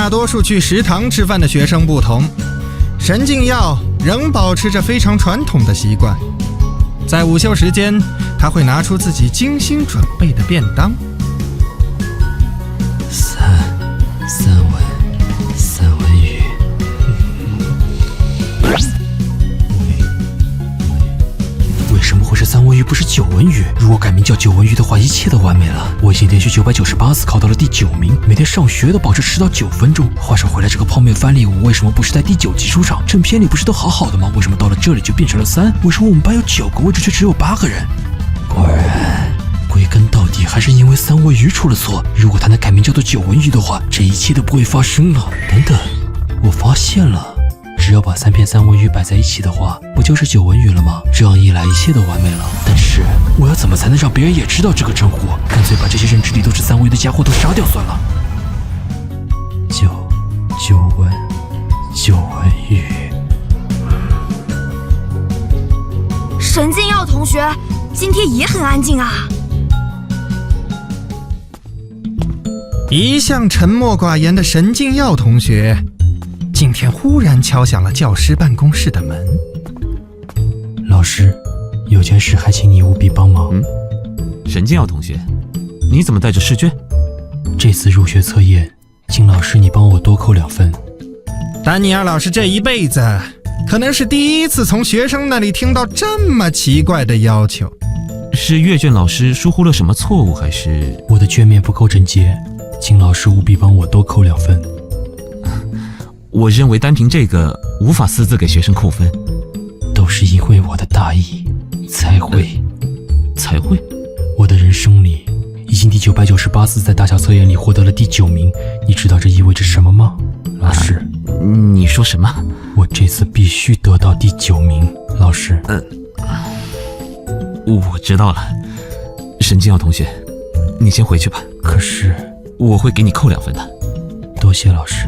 大多数去食堂吃饭的学生不同，神境耀仍保持着非常传统的习惯。在午休时间，他会拿出自己精心准备的便当。三文鱼。为什么会是三文鱼不是九文鱼？如果改名叫九文鱼的话，一切都完美了。我已经连续998次考到了第9名，每天上学都保持迟到9分钟。话说回来，这个泡面番里我为什么不是在第9集出场？正片里不是都好好的吗？为什么到了这里就变成了3？为什么我们班有9个位置却只有8个人？果然，归根到底还是因为三文鱼出了错。如果他能改名叫做九文鱼的话，这一切都不会发生了。等等，我发现了。只要把3片三文鱼摆在一起的话，不就是九文鱼了吗？这样一来，一切都完美了。但是我要怎么才能让别人也知道这个称呼？干脆把这些认知里都是三文鱼的家伙都杀掉算了。九文鱼。神境耀同学今天也很安静啊。一向沉默寡言的神境耀同学今天忽然敲响了教师办公室的门。老师，有件事还请你务必帮忙。神境耀同学，你怎么带着试卷？这次入学测验，请老师你帮我多扣2分。丹尼尔老师这一辈子可能是第一次从学生那里听到这么奇怪的要求。是阅卷老师疏忽了什么错误，还是我的卷面不够整洁，请老师务必帮我多扣2分。我认为单凭这个无法私自给学生扣分，都是因为我的大意才会。我的人生里已经第998次在大小测验里获得了第9名，你知道这意味着什么吗？老师，你说什么？我这次必须得到第9名。老师，我知道了。神境耀同学，你先回去吧。可是我会给你扣2分的。多谢老师。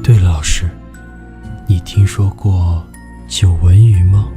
对了，老师，你听说过九文鱼吗？